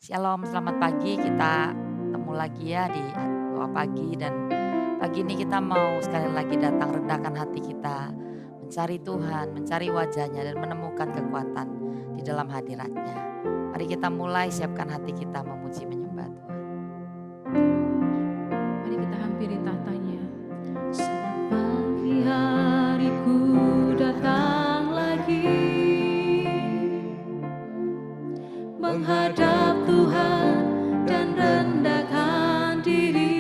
Shalom, selamat pagi. Kita ketemu lagi ya di doa pagi dan pagi ini kita mau sekali lagi datang rendahkan hati kita, mencari Tuhan, mencari wajahnya dan menemukan kekuatan di dalam hadiratnya. Mari kita mulai siapkan hati kita memuji menyembah Tuhan. Mari kita hampiri tatanya. Selamat pagi hariku datang lagi menghadap Tuhan dan rendahkan diri,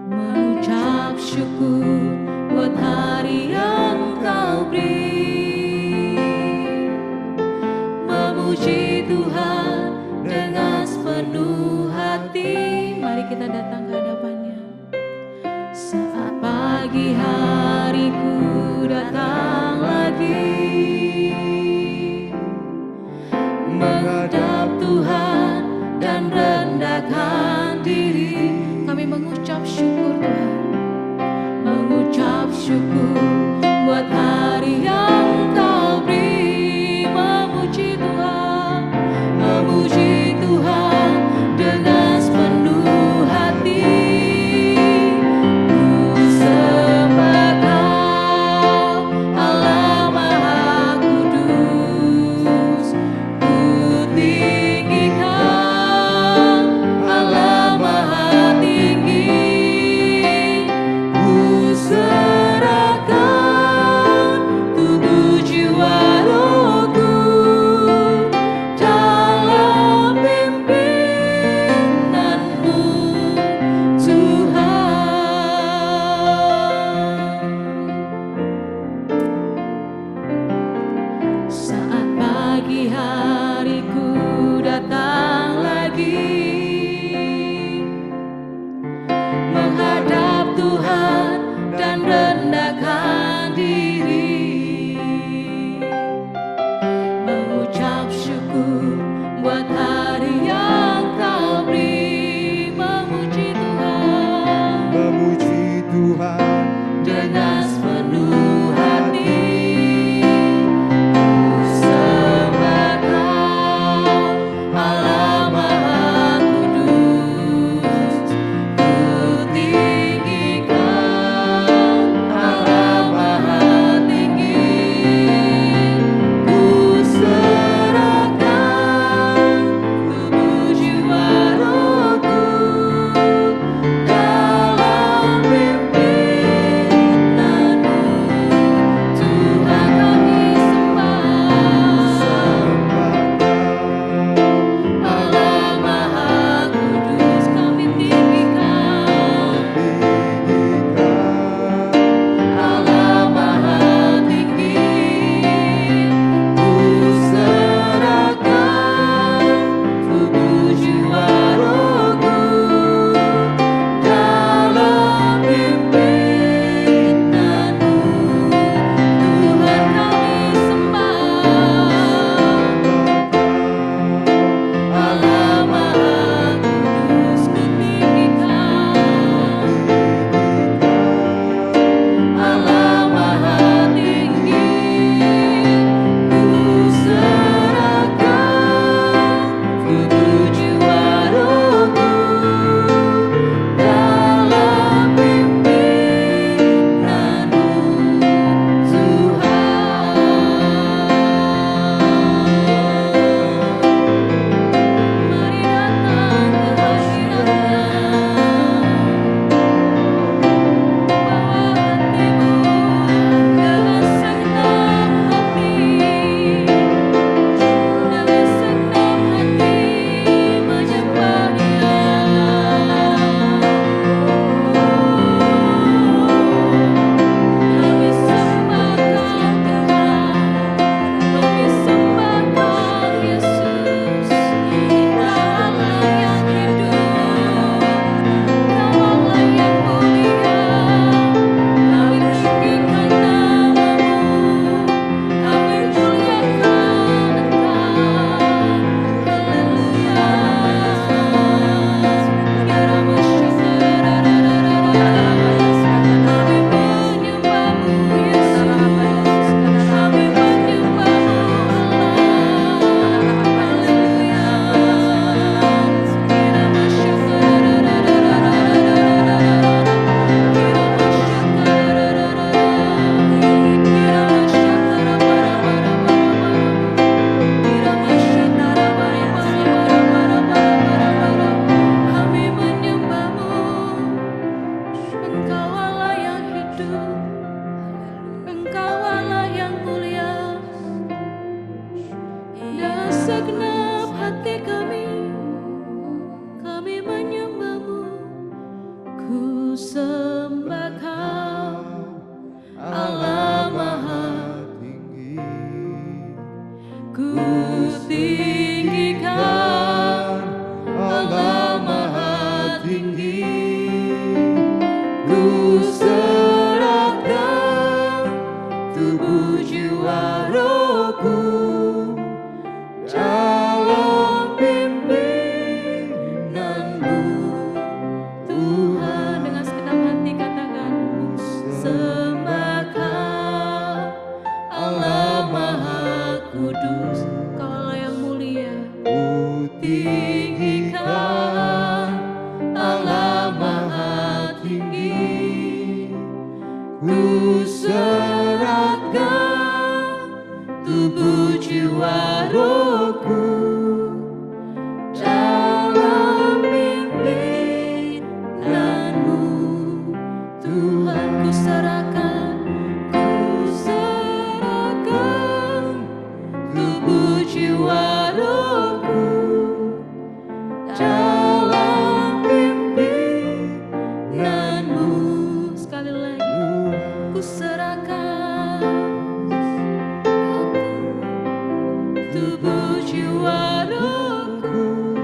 mengucap syukur buat hari yang Kau beri, memuji Tuhan dengan sepenuh hati. Mari kita datang ke hadapannya. Saat pagi hariku datang lagi menghadap Tuhan dan rendahkan diri, kami mengucap syukur Tuhan, mengucap syukur buat hari yang Kau beri, memuji Tuhan, memuji Tuhan dengan sepenuh hati. Ku sembah Kau, Allah Maha Kudus. Ku tinggikan Allah Maha Tinggi. Ku serahkan tubuh jiwa rohku dalam pimpinanmu Tuhan. Saat pagi hariku datang lagi menghadap Tuhan dan rendahkan diri, mengucap syukur buat hari yang Kau beri, memuji Tuhan, memuji Tuhan dengan sepenuh hati. Ku sembah Kau, Allah Maha Kudus. Ku tinggikan Allah Maha Tinggi. Ku serahkan segenap hati kami menyembah-Mu. Ku sembah Kau, Allah Maha tinggi. Ku tinggikan, Allah Maha tinggi. Ku serahkan tubuh jiwa rohku dalam pimpinanmu. Tuhan, dengan segenap hati katakan, sembah Kau, Allah Maha Kudus. Kau Allah yang mulia. Ku Tinggikan, Allah Maha tinggi. Ku serahkan tubuh jiwa rohku dalam pimpinanmu. Tuhan, ku serahkan tubuh jiwa rohku dalam pimpinanmu. Sekali lagi, ku serahkan tubuh jiwa rohku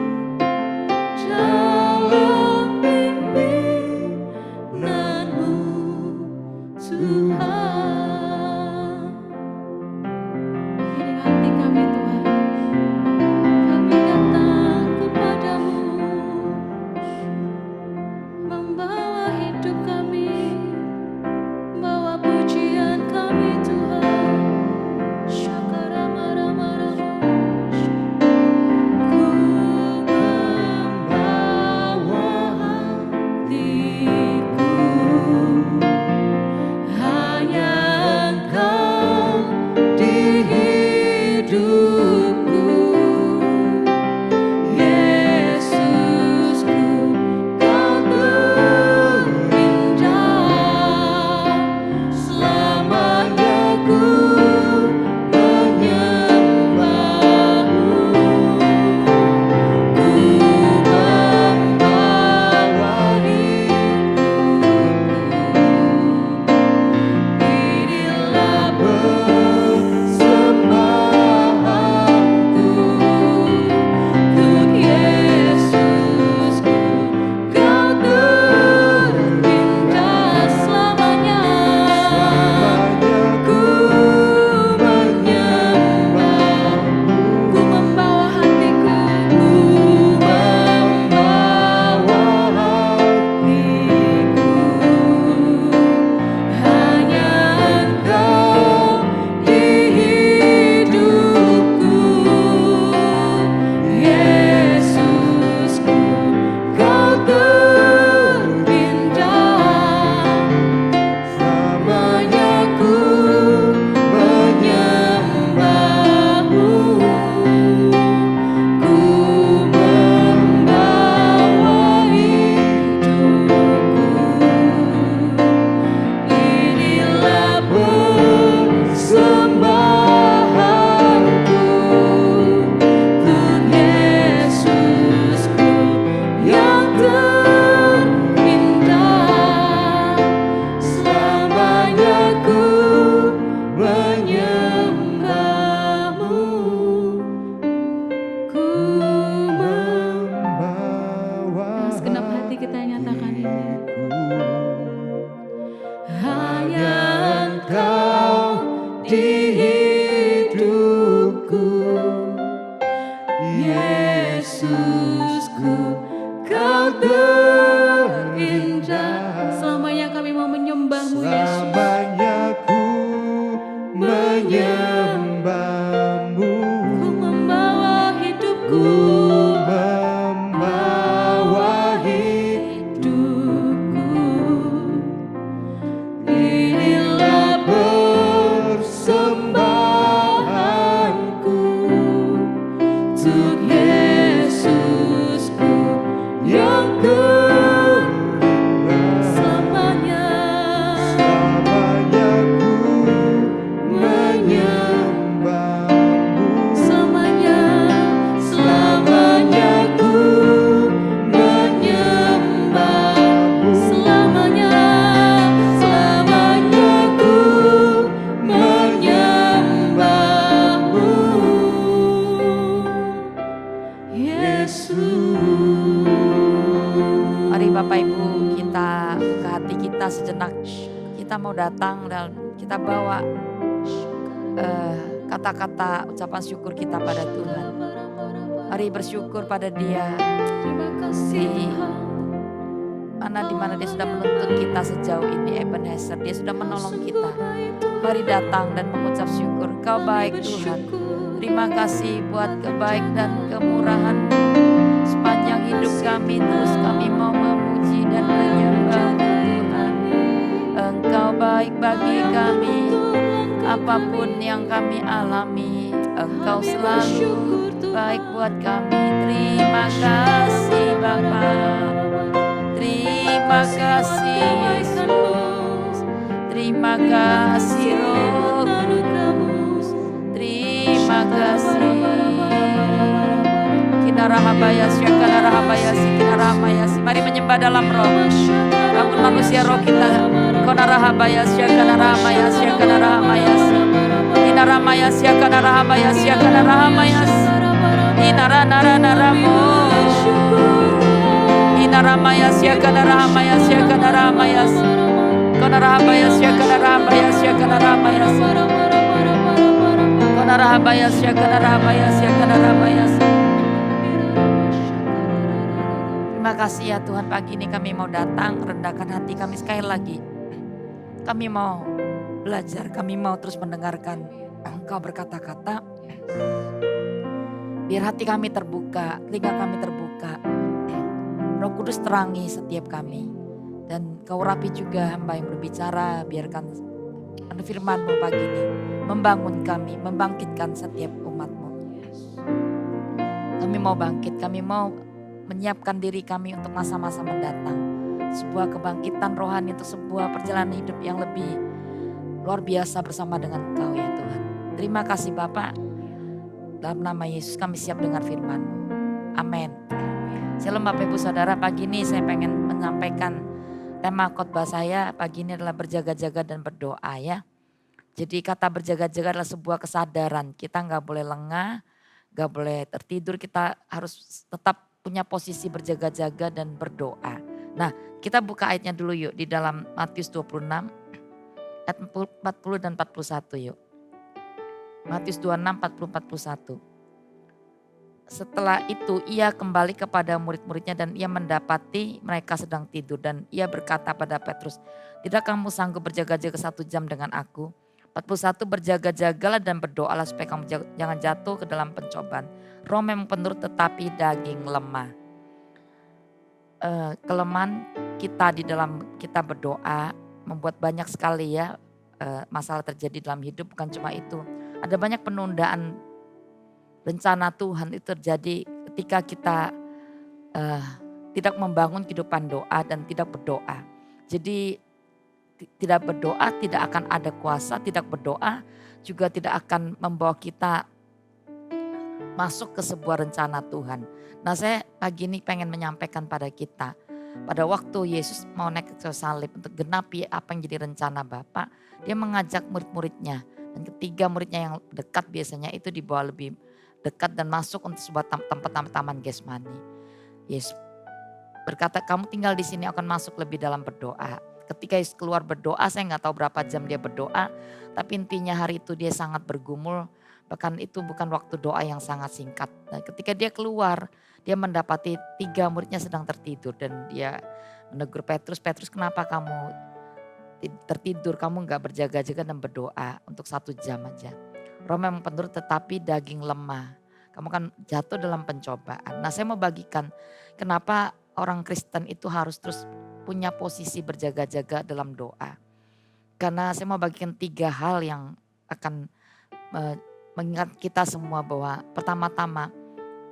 dalam pimpinanmu. Tuhan, ini hati kami Tuhan, kami datang kepadamu, membawa hidup kami, bawa pujian kami Tuhan. Syakaramaramarama. Ku membawa hatiku, hanya Engkau di hidupku. Yesusku, Kau terindah, selamanya ku menyembah-Mu. Ku membawa hidupku, inilah persembahanku untuk Yesusku. Kau terindah selamanya. Ku menyembah-Mu. Ku membawa hatiku, ku membawa hatiku, hanya Engkau di hidupku. Yesusku, Kau terindah, selamanya ku menyembah-Mu. Ku membawa hidupku, inilah persembahanku untuk Yesusku yang terindah. Selamanya ku menyembah-Mu. Ku membawa segenap hati kita nyatakan ini. Hanya Engkau di hidupku. Yesusku, Kau terindah. Selamanya kami mau menyembah-Mu, Yesus. Selamanya ku menyembah-Mu. Ku membawa hidupku, Membawa hidupku, inilah persembahanku untuk Yesusku yang terindah. Selamanya, Selamanya ku menyembah-Mu. selamanya Yesus. Mari Bapak Ibu kita buka hati kita sejenak. Kita mau datang dan kita bawa kata-kata ucapan syukur kita pada Tuhan. Mari bersyukur pada Dia. Terima kasih Tuhan. Dimana Dia sudah menuntun kita sejauh ini, Ebenezer. Dia sudah menolong kita. Mari datang dan mengucap syukur. Kau baik Tuhan. Terima kasih buat kebaik dan kemurahan sepanjang hidup kami. Terus kami mau memuji dan menyembah Tuhan. Engkau baik bagi kami. Apapun yang kami alami, Engkau selalu baik buat kami. Terima kasih Bapa. Terima kasih Yesus. Terima kasih Roh Kudus. Terima kasih. Kinarahabayas, Yakanarahabayas, Kinarahabayas. Mari menyembah dalam roh. Bangun manusia roh kita. Konarahabayas, Yakanarahabayas, Yakanarahabayas. Inaramayas, Yakanarahabayas, Yakanarahabayas. Inaranaramaramo. Inaramayas, Yakanarahabayas, Yakanarahabayas. Konarahabayas, Yakanarahabayas, Yakanarahabayas. Konarahabayas, Yakanarahabayas, Yakanarahabayas. Terima kasih ya Tuhan, pagi ini kami mau datang, rendahkan hati kami sekali lagi. Kami mau belajar, kami mau terus mendengarkan Engkau berkata-kata. Biar hati kami terbuka, telinga kami terbuka. Roh Kudus terangi setiap kami. Dan Kau rapi juga hamba yang berbicara, biarkan firman-Mu pagi ini membangun kami, membangkitkan setiap umat-Mu. Kami mau bangkit, kami mau menyiapkan diri kami untuk masa-masa mendatang. Sebuah kebangkitan rohani untuk sebuah perjalanan hidup yang lebih luar biasa bersama dengan Engkau ya Tuhan. Terima kasih Bapak. Dalam nama Yesus kami siap dengar firman-Mu. Amin. Shalom Bapak Ibu Saudara, pagi ini saya pengen menyampaikan tema khotbah saya pagi ini adalah berjaga-jaga dan berdoa ya. Jadi kata berjaga-jaga adalah sebuah kesadaran. Kita nggak boleh lengah, nggak boleh tertidur. Kita harus tetap punya posisi berjaga-jaga dan berdoa. Nah kita buka ayatnya dulu yuk di dalam Matius 26 ayat 40 dan 41 yuk. Matius 26, 40, 41. Setelah itu ia kembali kepada murid-muridnya dan ia mendapati mereka sedang tidur. Dan ia berkata pada Petrus, tidak kamu sanggup berjaga-jaga 1 jam dengan aku? 41, berjaga-jagalah dan berdoalah supaya kamu jangan jatuh ke dalam pencobaan. Roh memang penurut tetapi daging lemah. Kelemahan kita di dalam kita berdoa membuat banyak sekali ya masalah terjadi dalam hidup. Bukan cuma itu, ada banyak penundaan rencana Tuhan itu terjadi ketika kita tidak membangun kehidupan doa dan tidak berdoa. Jadi tidak berdoa tidak akan ada kuasa, tidak berdoa juga tidak akan membawa kita masuk ke sebuah rencana Tuhan. Nah saya pagi ini pengen menyampaikan pada kita, pada waktu Yesus mau naik ke salib untuk genapi apa yang jadi rencana Bapa, dia mengajak murid-muridnya. Dan ketiga muridnya yang dekat biasanya itu dibawa lebih dekat dan masuk untuk sebuah tempat taman Getsemani. Yesus berkata, kamu tinggal di sini akan masuk lebih dalam berdoa. Ketika Yesus keluar berdoa, saya nggak tahu berapa jam dia berdoa, tapi intinya hari itu dia sangat bergumul. Bahkan itu bukan waktu doa yang sangat singkat. Dan ketika dia keluar, dia mendapati 3 muridnya sedang tertidur dan dia menegur Petrus, Petrus kenapa kamu tertidur, kamu nggak berjaga-jaga dan berdoa untuk 1 jam aja. Roh memang penurut tetapi daging lemah. Kamu kan jatuh dalam pencobaan. Nah saya mau bagikan kenapa orang Kristen itu harus terus punya posisi berjaga-jaga dalam doa. Karena saya mau bagikan 3 hal yang akan mengingat kita semua bahwa pertama-tama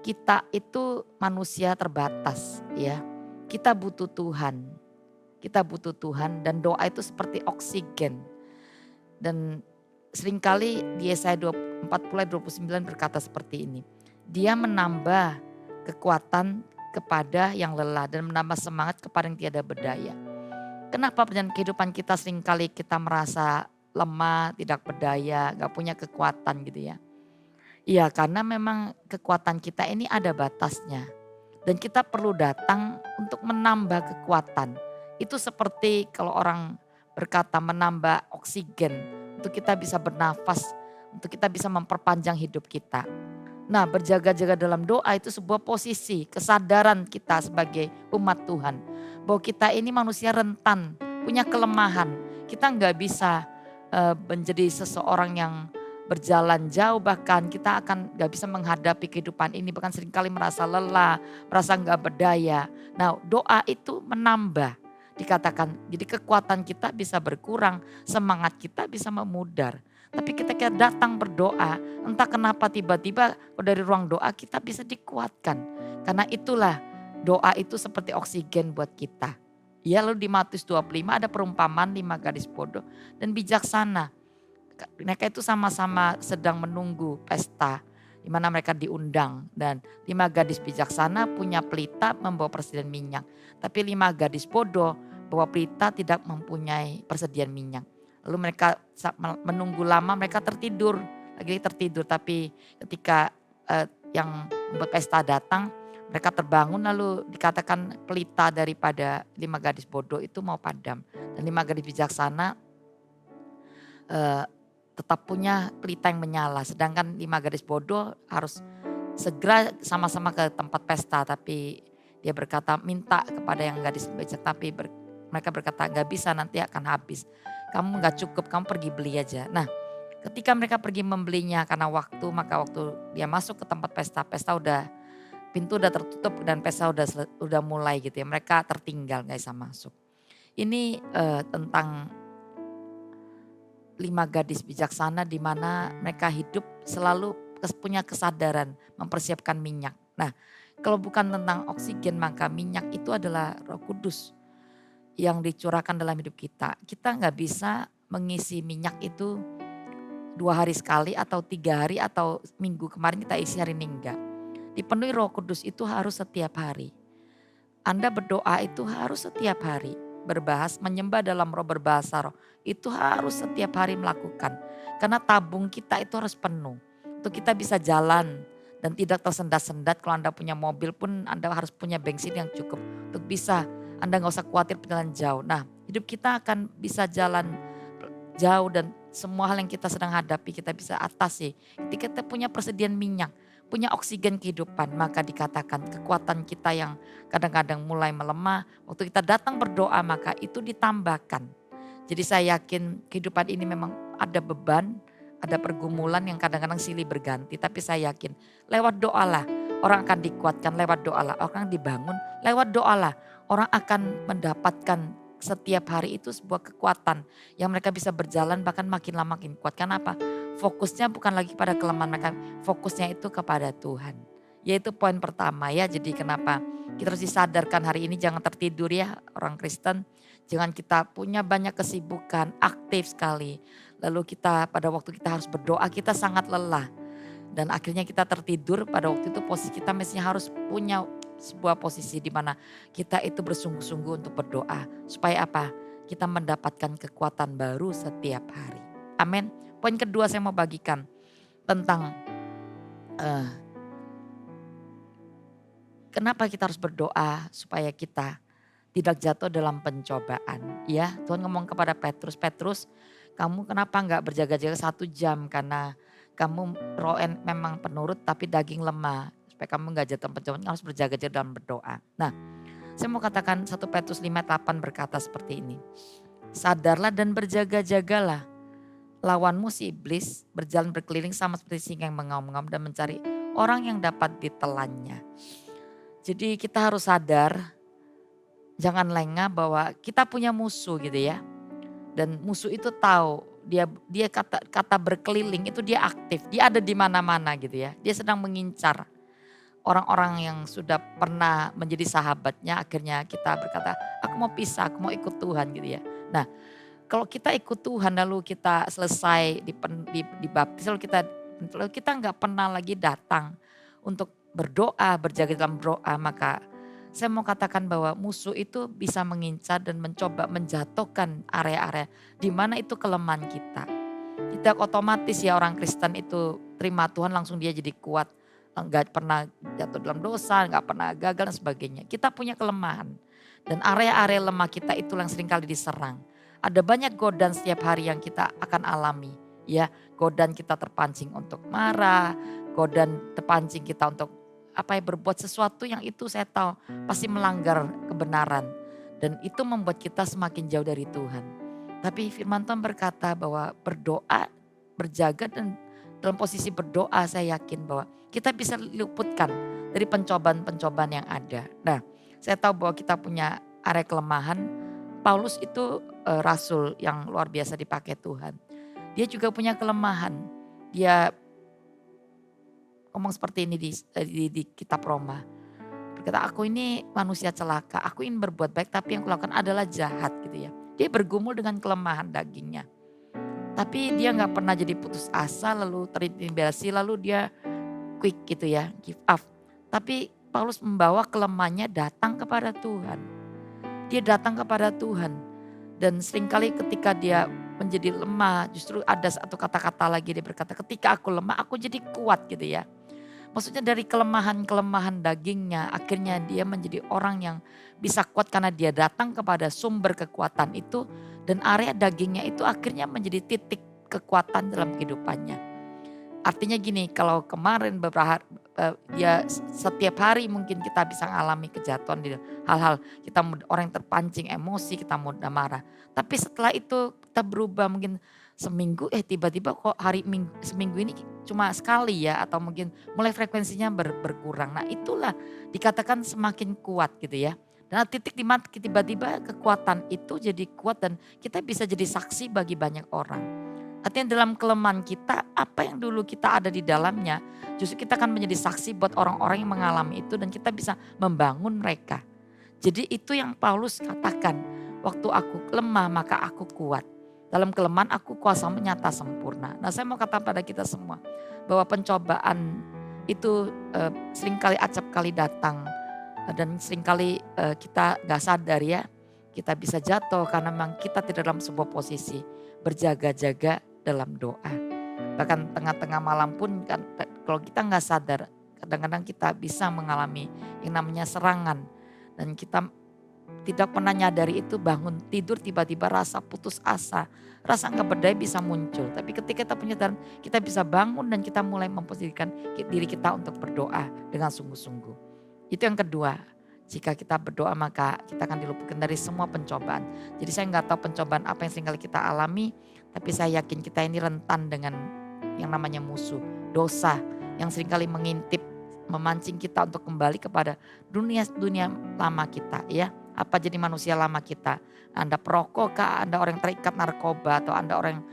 kita itu manusia terbatas ya. Kita butuh Tuhan. Kita butuh Tuhan dan doa itu seperti oksigen. Dan seringkali di Yesaya 40 ayat 29 berkata seperti ini. Dia menambah kekuatan kepada yang lelah dan menambah semangat kepada yang tiada berdaya. Kenapa perjalanan kehidupan kita seringkali kita merasa lemah, tidak berdaya, gak punya kekuatan gitu ya. Iya karena memang kekuatan kita ini ada batasnya. Dan kita perlu datang untuk menambah kekuatan. Itu seperti kalau orang berkata menambah oksigen untuk kita bisa bernafas, untuk kita bisa memperpanjang hidup kita. Nah, berjaga-jaga dalam doa itu sebuah posisi kesadaran kita sebagai umat Tuhan. Bahwa kita ini manusia rentan, punya kelemahan. Kita nggak bisa menjadi seseorang yang berjalan jauh, bahkan kita akan nggak bisa menghadapi kehidupan ini, bahkan seringkali merasa lelah, merasa nggak berdaya. Nah, doa itu menambah, dikatakan jadi kekuatan kita bisa berkurang, semangat kita bisa memudar. Tapi kita datang berdoa, entah kenapa tiba-tiba dari ruang doa kita bisa dikuatkan. Karena itulah doa itu seperti oksigen buat kita. Ya, lalu di Matius 25 ada perumpamaan 5 gadis bodoh dan bijaksana. Mereka itu sama-sama sedang menunggu pesta di mana mereka diundang, dan 5 gadis bijaksana punya pelita membawa persediaan minyak. Tapi 5 gadis bodoh bawa pelita tidak mempunyai persediaan minyak. Lalu mereka menunggu lama, mereka tertidur, lagi tertidur. Tapi ketika yang membuat pesta datang, mereka terbangun, lalu dikatakan pelita daripada 5 gadis bodoh itu mau padam. Dan 5 gadis bijaksana tetap punya pelita yang menyala. Sedangkan 5 gadis bodoh harus segera sama-sama ke tempat pesta. Tapi dia berkata minta kepada yang gadis bijak. Tapi mereka berkata gak bisa, nanti akan habis. Kamu gak cukup, kamu pergi beli aja. Nah, ketika mereka pergi membelinya karena waktu, maka waktu dia masuk ke tempat pesta, pintu udah tertutup dan pesta udah mulai gitu ya. Mereka tertinggal, gak bisa masuk. Ini tentang 5 gadis bijaksana di mana mereka hidup selalu punya kesadaran mempersiapkan minyak. Nah, kalau bukan tentang oksigen, maka minyak itu adalah Roh Kudus yang dicurahkan dalam hidup kita. Kita nggak bisa mengisi minyak itu 2 hari sekali atau 3 hari atau minggu kemarin kita isi hari ini enggak. Dipenuhi Roh Kudus itu harus setiap hari. Anda berdoa itu harus setiap hari. Berbahas, menyembah dalam roh, berbahasa roh. Itu harus setiap hari melakukan. Karena tabung kita itu harus penuh. Untuk kita bisa jalan dan tidak tersendat-sendat. Kalau Anda punya mobil pun Anda harus punya bensin yang cukup. Untuk bisa, Anda gak usah khawatir perjalanan jauh. Nah, hidup kita akan bisa jalan jauh dan semua hal yang kita sedang hadapi kita bisa atasi. Ketika kita punya persediaan minyak, punya oksigen kehidupan, maka dikatakan kekuatan kita yang kadang-kadang mulai melemah, waktu kita datang berdoa maka itu ditambahkan. Jadi saya yakin kehidupan ini memang ada beban, ada pergumulan yang kadang-kadang silih berganti, tapi saya yakin lewat doalah orang akan dikuatkan, lewat doalah orang dibangun, lewat doalah orang akan mendapatkan setiap hari itu sebuah kekuatan yang mereka bisa berjalan bahkan makin lama makin kuat. Kenapa? Fokusnya bukan lagi pada kelemahan mereka, fokusnya itu kepada Tuhan. Yaitu poin pertama ya, jadi kenapa kita harus disadarkan hari ini jangan tertidur ya orang Kristen. Jangan kita punya banyak kesibukan, aktif sekali. Lalu kita pada waktu kita harus berdoa kita sangat lelah. Dan akhirnya kita tertidur, pada waktu itu posisi kita mestinya harus punya sebuah posisi di mana kita itu bersungguh-sungguh untuk berdoa. Supaya apa? Kita mendapatkan kekuatan baru setiap hari. Amin. Poin kedua saya mau bagikan tentang kenapa kita harus berdoa supaya kita tidak jatuh dalam pencobaan. Ya, Tuhan ngomong kepada Petrus, Petrus kamu kenapa enggak berjaga-jaga 1 jam karena kamu roen memang penurut tapi daging lemah. Supaya kamu enggak jatuh dalam pencobaan, harus berjaga-jaga dalam berdoa. Nah, saya mau katakan 1 Petrus 5:8 berkata seperti ini. Sadarlah dan berjaga-jagalah. Lawanmu si iblis berjalan berkeliling sama seperti singa yang mengaum-ngaum dan mencari orang yang dapat ditelannya. Jadi kita harus sadar, jangan lengah bahwa kita punya musuh gitu ya. Dan musuh itu tahu dia kata berkeliling itu dia aktif, dia ada di mana-mana gitu ya. Dia sedang mengincar orang-orang yang sudah pernah menjadi sahabatnya, akhirnya kita berkata, aku mau pisah, aku mau ikut Tuhan gitu ya. Nah, kalau kita ikut Tuhan lalu kita selesai dibaptis lalu kita nggak pernah lagi datang untuk berdoa, berjaga dalam doa, maka saya mau katakan bahwa musuh itu bisa mengincar dan mencoba menjatuhkan area-area di mana itu kelemahan kita. Tidak otomatis ya orang Kristen itu terima Tuhan langsung dia jadi kuat. nggak pernah jatuh dalam dosa, nggak pernah gagal dan sebagainya. Kita punya kelemahan dan area-area lemah kita itu yang seringkali diserang. Ada banyak godaan setiap hari yang kita akan alami. Ya, godaan kita terpancing untuk marah, godaan terpancing kita untuk berbuat sesuatu yang itu saya tahu pasti melanggar kebenaran. Dan itu membuat kita semakin jauh dari Tuhan. Tapi firman Tuhan berkata bahwa berdoa, berjaga dan dalam posisi berdoa saya yakin bahwa kita bisa luputkan dari pencobaan-pencobaan yang ada. Nah, saya tahu bahwa kita punya area kelemahan. Paulus itu rasul yang luar biasa dipakai Tuhan. Dia juga punya kelemahan. Dia ngomong seperti ini di kitab Roma. Berkata, aku ini manusia celaka, aku ingin berbuat baik tapi yang kulakukan adalah jahat gitu ya. Dia bergumul dengan kelemahan dagingnya. Tapi dia gak pernah jadi putus asa lalu terintimidasi lalu dia quick gitu ya, give up. Tapi Paulus membawa kelemahannya datang kepada Tuhan. Dia datang kepada Tuhan. Dan seringkali ketika dia menjadi lemah justru ada satu kata-kata lagi dia berkata ketika aku lemah aku jadi kuat gitu ya. Maksudnya dari kelemahan-kelemahan dagingnya akhirnya dia menjadi orang yang bisa kuat karena dia datang kepada sumber kekuatan itu. Dan area dagingnya itu akhirnya menjadi titik kekuatan dalam kehidupannya. Artinya gini, kalau kemarin dia setiap hari mungkin kita bisa mengalami kejatuhan di hal-hal kita orang yang terpancing emosi, kita mudah marah. Tapi setelah itu kita berubah mungkin seminggu tiba-tiba kok seminggu ini cuma sekali ya atau mungkin mulai frekuensinya berkurang. Nah itulah dikatakan semakin kuat gitu ya. Dan titik di mana tiba-tiba kekuatan itu jadi kuat dan kita bisa jadi saksi bagi banyak orang. Artinya dalam kelemahan kita, apa yang dulu kita ada di dalamnya, justru kita akan menjadi saksi buat orang-orang yang mengalami itu dan kita bisa membangun mereka. Jadi itu yang Paulus katakan, waktu aku lemah maka aku kuat. Dalam kelemahan aku kuasa menyata sempurna. Nah saya mau katakan pada kita semua, bahwa pencobaan itu seringkali acap kali datang. Dan seringkali kita gak sadar ya, kita bisa jatuh karena memang kita tidak dalam sebuah posisi berjaga-jaga dalam doa. Bahkan tengah-tengah malam pun kan kalau kita nggak sadar kadang-kadang kita bisa mengalami yang namanya serangan. Dan kita tidak pernah nyadari itu bangun tidur tiba-tiba rasa putus asa. Rasa nggak berdaya bisa muncul. Tapi ketika kita punya penyadaran kita bisa bangun dan kita mulai memposisikan diri kita untuk berdoa dengan sungguh-sungguh. Itu yang kedua. Jika kita berdoa maka kita akan diluputkan dari semua pencobaan. Jadi saya nggak tahu pencobaan apa yang seringkali kita alami. Tapi saya yakin kita ini rentan dengan yang namanya musuh, dosa yang seringkali mengintip, memancing kita untuk kembali kepada dunia lama kita ya. Apa jadi manusia lama kita? Anda perokok kah? Anda orang yang terikat narkoba atau Anda orang yang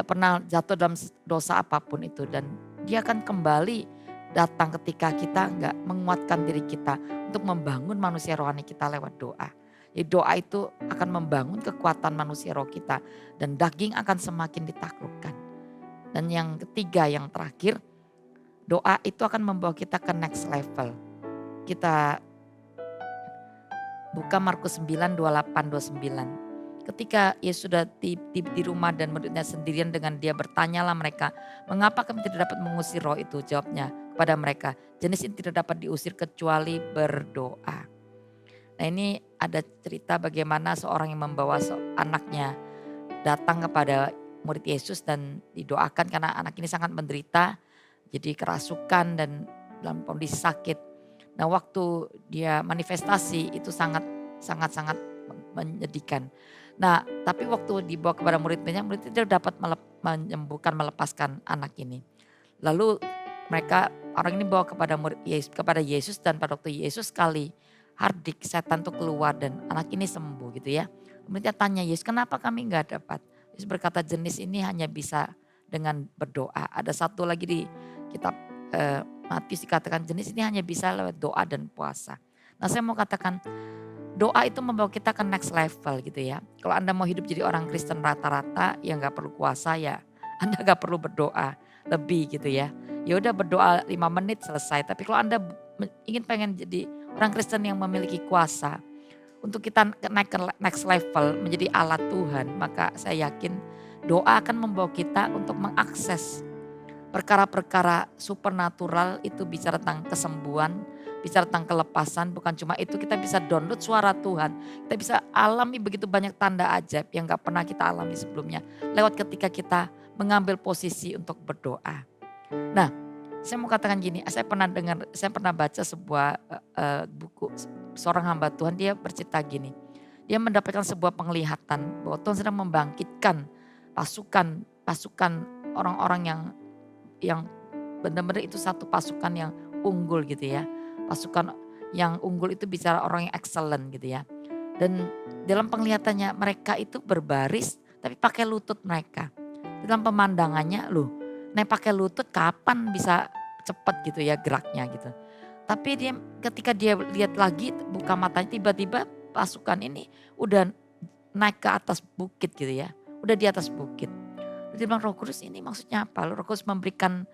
pernah jatuh dalam dosa apapun itu. Dan dia akan kembali datang ketika kita nggak menguatkan diri kita untuk membangun manusia rohani kita lewat doa. Jadi doa itu akan membangun kekuatan manusia roh kita dan daging akan semakin ditaklukkan. Dan yang ketiga, yang terakhir, doa itu akan membawa kita ke next level. Kita buka Markus 9, 28, 29. Ketika Yesus sudah di rumah dan muridnya sendirian dengan dia bertanyalah mereka, mengapa kami tidak dapat mengusir roh itu? Jawabnya kepada mereka, jenis ini tidak dapat diusir kecuali berdoa. Nah ini ada cerita bagaimana seorang yang membawa anaknya datang kepada murid Yesus dan didoakan karena anak ini sangat menderita. Jadi kerasukan dan dalam kondisi sakit. Nah waktu dia manifestasi itu sangat menyedihkan. Nah tapi waktu dibawa kepada murid-muridnya, murid itu dapat menyembuhkan, melepaskan anak ini. Lalu orang ini bawa kepada Yesus dan pada waktu Yesus sekali hardik setan tuh keluar dan anak ini sembuh gitu ya. Kemudian dia tanya Yesus, kenapa kami nggak dapat? Yesus berkata jenis ini hanya bisa dengan berdoa. Ada satu lagi di kitab Matius dikatakan jenis ini hanya bisa lewat doa dan puasa. Nah saya mau katakan doa itu membawa kita ke next level gitu ya. Kalau Anda mau hidup jadi orang Kristen rata-rata ya nggak perlu puasa ya. Anda nggak perlu berdoa lebih gitu ya. Ya udah berdoa 5 menit selesai. Tapi kalau Anda pengen jadi orang Kristen yang memiliki kuasa untuk kita naik ke next level menjadi alat Tuhan, maka saya yakin doa akan membawa kita untuk mengakses perkara-perkara supernatural itu bicara tentang kesembuhan, bicara tentang kelepasan. Bukan cuma itu, kita bisa download suara Tuhan. Kita bisa alami begitu banyak tanda ajaib yang gak pernah kita alami sebelumnya. Lewat ketika kita mengambil posisi untuk berdoa. Nah, saya mau katakan gini, saya pernah baca sebuah buku seorang hamba Tuhan, dia bercerita gini. Dia mendapatkan sebuah penglihatan bahwa Tuhan sedang membangkitkan pasukan orang-orang yang benar-benar itu satu pasukan yang unggul gitu ya. Pasukan yang unggul itu bicara orang yang excellent gitu ya. Dan dalam penglihatannya mereka itu berbaris tapi pakai lutut mereka. Dalam pemandangannya pakai lutut kapan bisa cepat gitu ya geraknya gitu. Tapi ketika dia lihat lagi buka matanya, tiba-tiba pasukan ini udah naik ke atas bukit gitu ya. Udah di atas bukit. Dia bilang, Roh Kudus ini maksudnya apa? Roh Kudus memberikan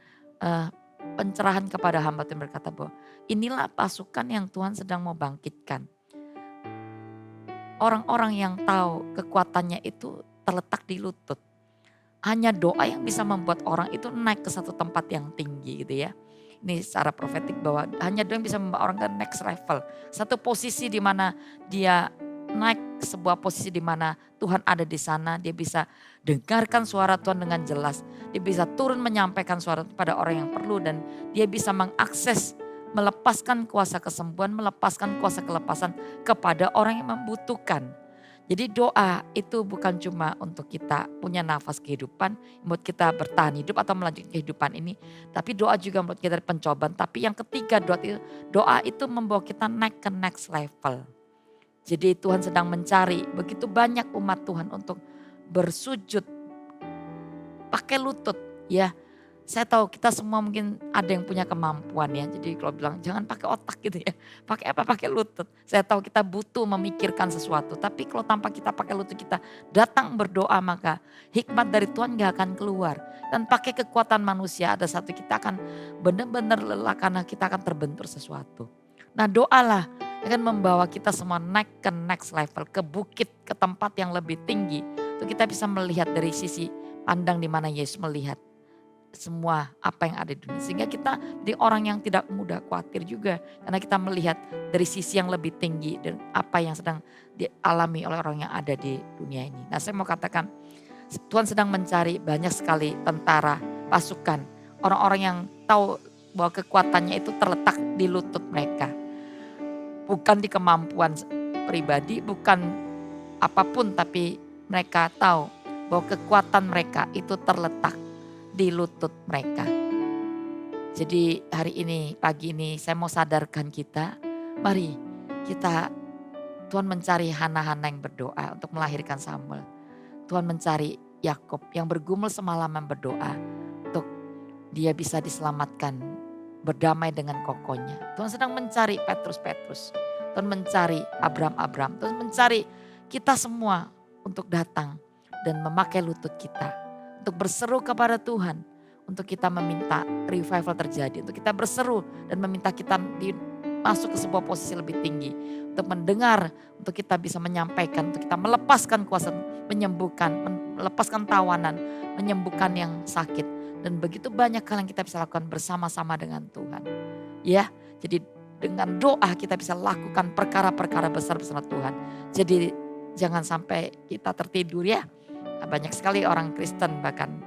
pencerahan kepada hamba Tuhan, berkata bahwa inilah pasukan yang Tuhan sedang mau bangkitkan. Orang-orang yang tahu kekuatannya itu terletak di lutut. Hanya doa yang bisa membuat orang itu naik ke satu tempat yang tinggi gitu ya. Ini secara profetik bahwa hanya doa yang bisa membawa orang ke next level. Satu posisi di mana dia naik, sebuah posisi di mana Tuhan ada di sana. Dia bisa dengarkan suara Tuhan dengan jelas. Dia bisa turun menyampaikan suara pada orang yang perlu. Dan dia bisa mengakses, melepaskan kuasa kesembuhan, melepaskan kuasa kelepasan kepada orang yang membutuhkan. Jadi doa itu bukan cuma untuk kita punya nafas kehidupan, buat kita bertahan hidup atau melanjutkan kehidupan ini. Tapi doa juga buat kita pencobaan. Tapi yang ketiga, doa itu membawa kita naik ke next level. Jadi Tuhan sedang mencari begitu banyak umat Tuhan untuk bersujud pakai lutut ya. Saya tahu kita semua mungkin ada yang punya kemampuan ya. Jadi kalau bilang jangan pakai otak gitu ya. Pakai apa? Pakai lutut. Saya tahu kita butuh memikirkan sesuatu. Tapi kalau tanpa kita pakai lutut, kita datang berdoa, maka hikmat dari Tuhan gak akan keluar. Dan pakai kekuatan manusia, ada satu kita akan benar-benar lelah karena kita akan terbentur sesuatu. Nah doalah akan membawa kita semua naik ke next level. Ke bukit, ke tempat yang lebih tinggi. Untuk kita bisa melihat dari sisi pandang di mana Yesus melihat semua apa yang ada di dunia. Sehingga kita di orang yang tidak mudah khawatir juga. Karena kita melihat dari sisi yang lebih tinggi dan apa yang sedang dialami oleh orang yang ada di dunia ini. Nah saya mau katakan Tuhan sedang mencari banyak sekali tentara, pasukan. Orang-orang yang tahu bahwa kekuatannya itu terletak di lutut mereka. Bukan di kemampuan pribadi, bukan apapun. Tapi mereka tahu bahwa kekuatan mereka itu terletak di lutut mereka. Jadi hari ini, pagi ini saya mau sadarkan kita, mari kita, Tuhan mencari Hana-Hana yang berdoa untuk melahirkan Samuel. Tuhan mencari Yakub yang bergumul semalaman berdoa untuk dia bisa diselamatkan, berdamai dengan kokonya. Tuhan sedang mencari Petrus. Tuhan mencari Abraham. Tuhan mencari kita semua untuk datang dan memakai lutut kita. Untuk berseru kepada Tuhan, untuk kita meminta revival terjadi, untuk kita berseru dan meminta kita masuk ke sebuah posisi lebih tinggi, untuk mendengar, untuk kita bisa menyampaikan, untuk kita melepaskan kuasa, menyembuhkan, melepaskan tawanan, menyembuhkan yang sakit, dan begitu banyak hal yang kita bisa lakukan bersama-sama dengan Tuhan. Ya, jadi dengan doa kita bisa lakukan perkara-perkara besar bersama Tuhan. Jadi jangan sampai kita tertidur ya. Banyak sekali orang Kristen bahkan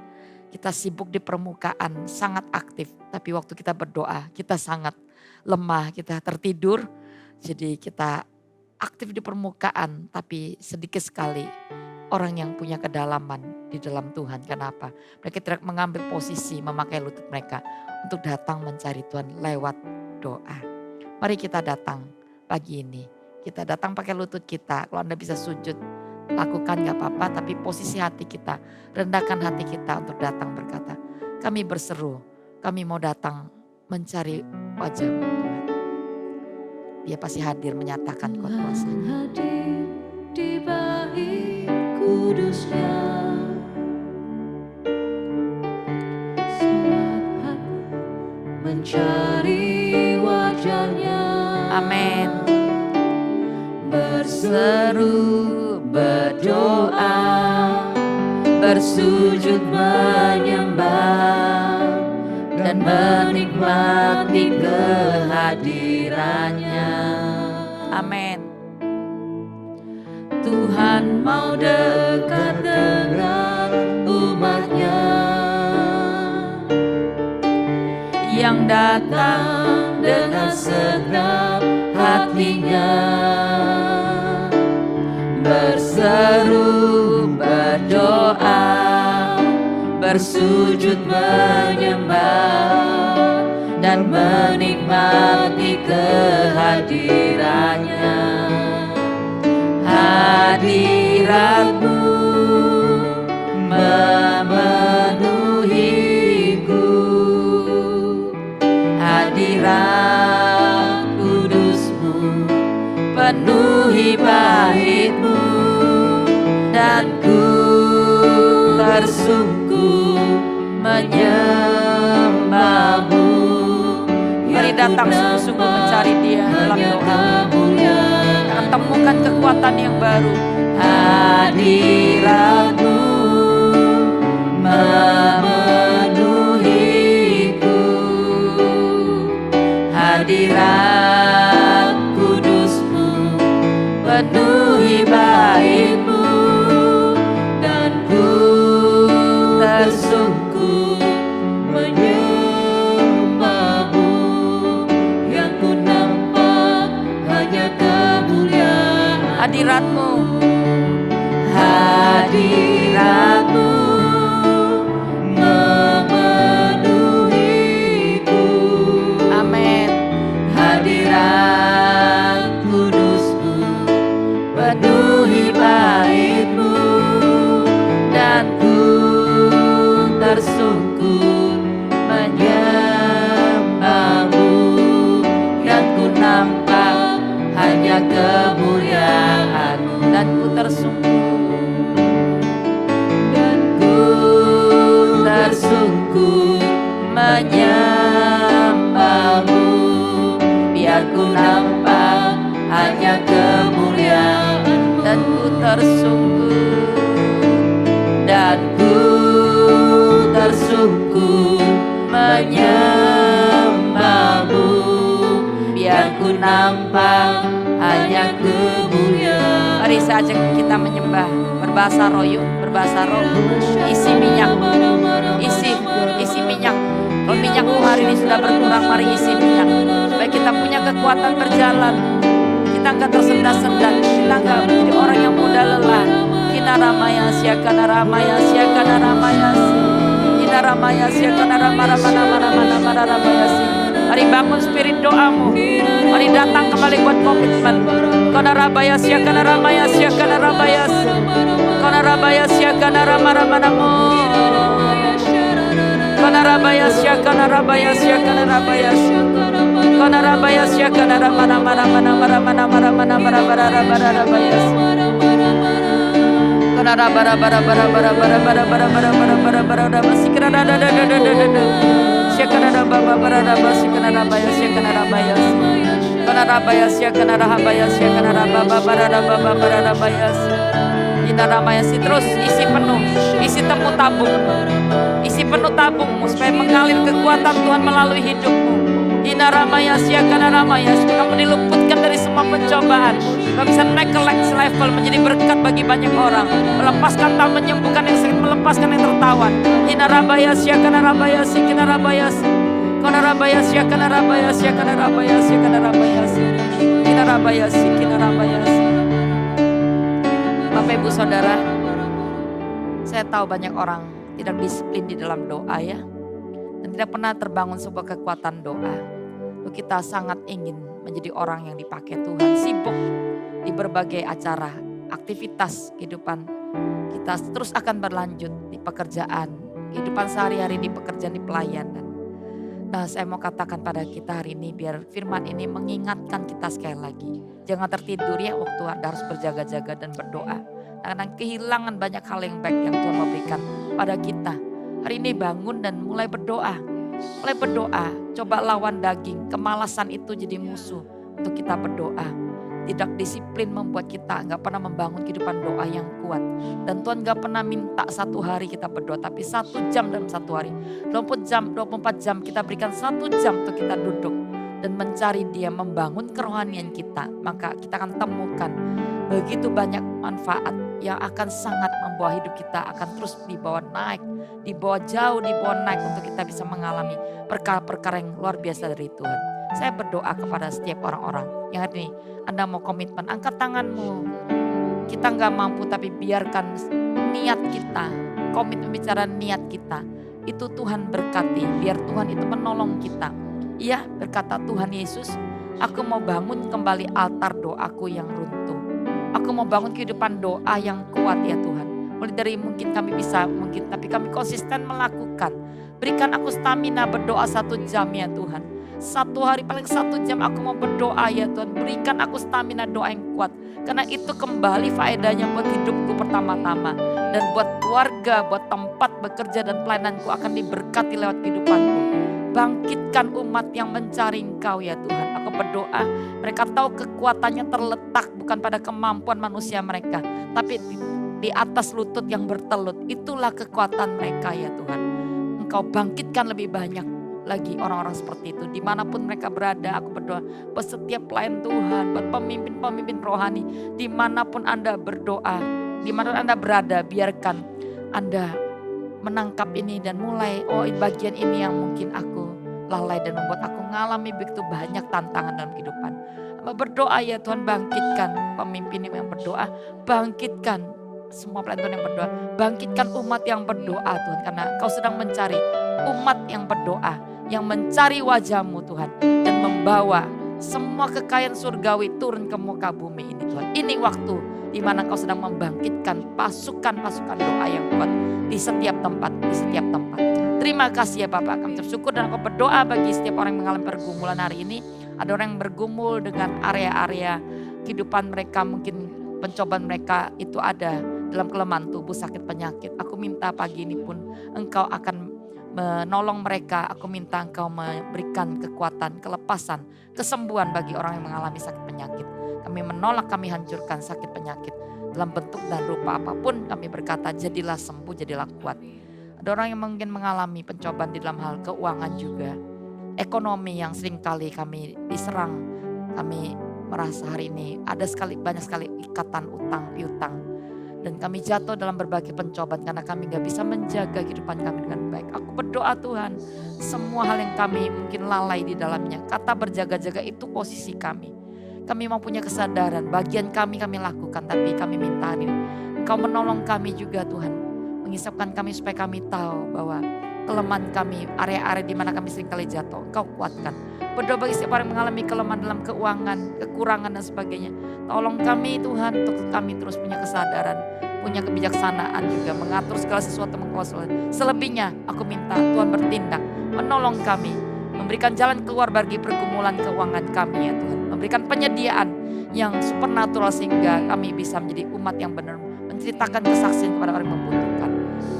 kita sibuk di permukaan, sangat aktif. Tapi waktu kita berdoa kita sangat lemah, kita tertidur. Jadi kita aktif di permukaan tapi sedikit sekali orang yang punya kedalaman di dalam Tuhan. Kenapa? Mereka tidak mengambil posisi memakai lutut mereka untuk datang mencari Tuhan lewat doa. Mari kita datang pagi ini. Kita datang pakai lutut kita. Kalau Anda bisa sujud, lakukan gak apa-apa, tapi posisi hati kita, rendahkan hati kita untuk datang berkata, kami berseru, kami mau datang mencari wajah-Mu Tuhan. Dia pasti hadir menyatakan kuasa-Nya. Hadir di bait kudusnya, saat aku mencari wajah-Nya. Amin. Berseru, berdoa, bersujud menyembah, menikmati kehadirannya. Amin. Tuhan mau dekat dengan umatnya Yang datang dengan segenap hatinya, berseru, berdoa, bersujud menyembah, dan menikmati kehadirannya. Hadiratmu memenuhiku, hadirat kudusmu penuhi baitmu, dan ku tersungkur menyembahmu. Mari datang sungguh-sungguh mencari Dia dalam doa. Akan temukan kekuatan yang baru. Hadiratmu memenuhiku, hadirat kudusmu penuhi baitmu, dan ku tersungkur menyembahmu. Yang ku nampak hanya kemuliaan hadiratmu, hadiratmu memenuhiku. amin. Hadirat kudusmu penuhi baitmu, Dan ku tersungkur menyembahmu. Yang ku nampak hanya kemuliaan-Mu, dan ku tersungkur, dan ku tersungkur menyembahmu. Biar ku nampak hanya kemuliaan-Mu, dan ku tersungkur, dan ku tersungkur menyembahmu. Biar ku nampak hanya kemuliaan. Mari saja kita menyembah berbahasa roh yuk, berbahasa roh. Isi minyak, isi minyak. Kalau minyakmu hari ini sudah berkurang, mari isi minyak supaya kita punya kekuatan berjalan. Kita enggak tersendat-sendat, kita enggak menjadi orang yang mudah lelah. Kina ramaya siakana ramaya siakana ramaya kina ramaya siakana ramara mana mana mana mana ramaya si. Mari bangun spirit doamu. Mari datang kembali buat komitmen. Kana rabaya siakana ramaya siakana rabaya kana rabaya siakana ramara mana mo. Kana rabaya siakana rabaya siakana rabaya kana rabaya siakana ramana mana mana mana mana mana mana mana mana mana rabaya kana rabara bara bara bara bara bara bara bara bara bara bara bara sikra da da da da da da da siakana rababa bara bara sikana rabaya siakana rabaya kana rabaya siakana rabaya siakana rababa bara rababa bara rabaya ina ramaya si. Terus isi penuh, isi temu tabung, isi penuh tabungmu supaya mengalir kekuatan Tuhan melalui hidupmu. Ina ramaya siakana ramaya supaya kamu diluputkan dari semua pencobaan. Kamu bisa naik ke next level, menjadi berkat bagi banyak orang, melepaskan tak menyembuhkan yang sakit, melepaskan yang tertawan. Ina rabaya siakana rabaya sikina rabaya kana rabaya siakana rabaya siakana rabaya siakana rabaya sikina rabaya sikina rabaya. Bapak Ibu Saudara, saya tahu banyak orang tidak disiplin di dalam doa ya, dan tidak pernah terbangun sebuah kekuatan doa. Lalu kita sangat ingin menjadi orang yang dipakai Tuhan, sibuk di berbagai acara, aktivitas kehidupan kita terus akan berlanjut di pekerjaan, kehidupan sehari-hari di pekerjaan, di pelayanan. Nah, saya mau katakan pada kita hari ini biar firman ini mengingatkan kita sekali lagi. Jangan tertidur ya waktu Anda harus berjaga-jaga dan berdoa. Karena kehilangan banyak hal yang baik yang Tuhan mau berikan pada kita. Hari ini bangun dan mulai berdoa. Mulai berdoa, coba lawan daging. Kemalasan itu jadi musuh untuk kita berdoa. tidak disiplin membuat kita nggak pernah membangun kehidupan doa yang kuat. Dan Tuhan nggak pernah minta 1 hari kita berdoa, tapi 1 jam dalam 1 hari. 24 jam kita berikan 1 jam untuk kita duduk dan mencari Dia, membangun kerohanian kita. Maka kita akan temukan begitu banyak manfaat yang akan sangat membawa hidup kita akan terus dibawa naik, dibawa jauh, dibawa naik untuk kita bisa mengalami perkara-perkara yang luar biasa dari Tuhan. Saya berdoa kepada setiap orang-orang yang hari ini Anda mau komitmen, angkat tanganmu. Kita nggak mampu tapi biarkan niat kita, komitmen bicara niat kita. Itu Tuhan berkati, biar Tuhan itu menolong kita. Iya, berkata Tuhan Yesus, aku mau bangun kembali altar doaku yang runtuh. Aku mau bangun kehidupan doa yang kuat ya Tuhan. Mulai dari mungkin kami bisa, tapi kami konsisten melakukan. Berikan aku stamina berdoa 1 jam ya Tuhan. 1 hari paling 1 jam aku mau berdoa ya Tuhan. Berikan aku stamina doa yang kuat. Karena itu kembali faedahnya buat hidupku pertama-tama. Dan buat keluarga, buat tempat bekerja dan pelayananku akan diberkati lewat kehidupanku. Bangkitkan umat yang mencari Engkau ya Tuhan. Aku berdoa mereka tahu kekuatannya terletak bukan pada kemampuan manusia mereka. Tapi di atas lutut yang bertelut. Itulah kekuatan mereka ya Tuhan. Engkau bangkitkan lebih banyak lagi orang-orang seperti itu. Dimanapun mereka berada, aku berdoa buat setiap pelayan Tuhan, buat pemimpin-pemimpin rohani. Dimanapun Anda berdoa, dimanapun Anda berada, biarkan Anda menangkap ini dan mulai, bagian ini yang mungkin aku lalai dan membuat aku mengalami begitu banyak tantangan dalam kehidupan. Berdoa ya Tuhan, bangkitkan pemimpin yang berdoa, bangkitkan semua pelayan Tuhan yang berdoa, bangkitkan umat yang berdoa Tuhan, karena Kau sedang mencari umat yang berdoa, yang mencari wajah-Mu Tuhan, dan membawa semua kekayaan surgawi turun ke muka bumi ini Tuhan. Ini waktu di mana Kau sedang membangkitkan pasukan-pasukan doa yang kuat di setiap tempat, di setiap tempat. Terima kasih ya Bapak, kami bersyukur dan aku berdoa bagi setiap orang yang mengalami pergumulan hari ini. Ada orang yang bergumul dengan area-area kehidupan mereka, mungkin pencobaan mereka itu ada dalam kelemahan tubuh, sakit penyakit. Aku minta pagi ini pun Engkau akan menolong mereka. Aku minta Engkau memberikan kekuatan, kelepasan, kesembuhan bagi orang yang mengalami sakit penyakit. Kami menolak, kami hancurkan sakit penyakit dalam bentuk dan rupa apapun. Kami berkata jadilah sembuh, jadilah kuat. Ada orang yang mungkin mengalami pencobaan di dalam hal keuangan juga. Ekonomi yang seringkali kami diserang. Kami merasa hari ini ada banyak sekali ikatan utang piutang. Dan kami jatuh dalam berbagai pencobaan karena kami gak bisa menjaga kehidupan kami dengan baik. Aku berdoa Tuhan, semua hal yang kami mungkin lalai di dalamnya. Kata berjaga-jaga itu posisi kami. Kami mau punya kesadaran, bagian kami lakukan, tapi kami minta ini. Engkau menolong kami juga Tuhan. Mengisapkan kami supaya kami tahu bahwa kelemahan kami, area-area di mana kami seringkali jatuh, Engkau kuatkan. Berdoa bagi setiap orang yang mengalami kelemahan dalam keuangan, kekurangan dan sebagainya. Tolong kami Tuhan untuk kami terus punya kesadaran, punya kebijaksanaan juga, mengatur segala sesuatu, mengelola. Selebihnya aku minta Tuhan bertindak, menolong kami, memberikan jalan keluar bagi pergumulan keuangan kami ya Tuhan. Memberikan penyediaan yang supernatural sehingga kami bisa menjadi umat yang benar, menceritakan kesaksian kepada orang yang membutuhkan.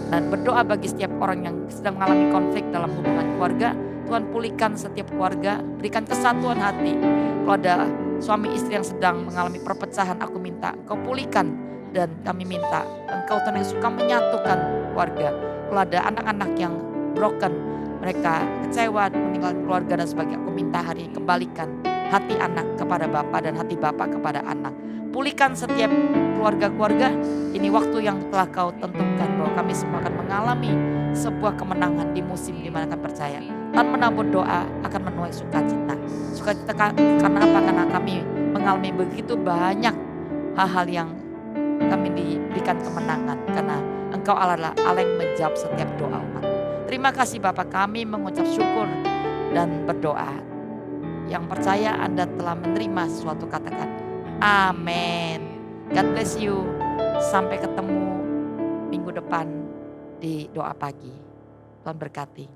Dan berdoa bagi setiap orang yang sedang mengalami konflik dalam hubungan keluarga, Tuhan pulihkan setiap keluarga, berikan kesatuan hati. Kalau ada suami istri yang sedang mengalami perpecahan, aku minta Engkau pulihkan. Dan kami minta Engkau Tuhan yang suka menyatukan keluarga. Kalau ada anak-anak yang broken, mereka kecewa meninggalkan keluarga dan sebagainya, aku minta hari ini kembalikan hati anak kepada Bapa dan hati Bapa kepada anak. Pulihkan setiap keluarga-keluarga. Ini waktu yang telah Kau tentukan bahwa kami semua akan mengalami sebuah kemenangan di musim di mana kami percaya. Tanpa menabur doa akan menuai sukacita. Sukacita karena apa? Karena kami mengalami begitu banyak hal-hal yang kami diberikan kemenangan. Karena Engkau Allah yang menjawab setiap doa umat. Terima kasih Bapak, kami mengucap syukur dan berdoa. Yang percaya Anda telah menerima sesuatu, katakan amin. God bless you. Sampai ketemu minggu depan di doa pagi. Tuhan berkati.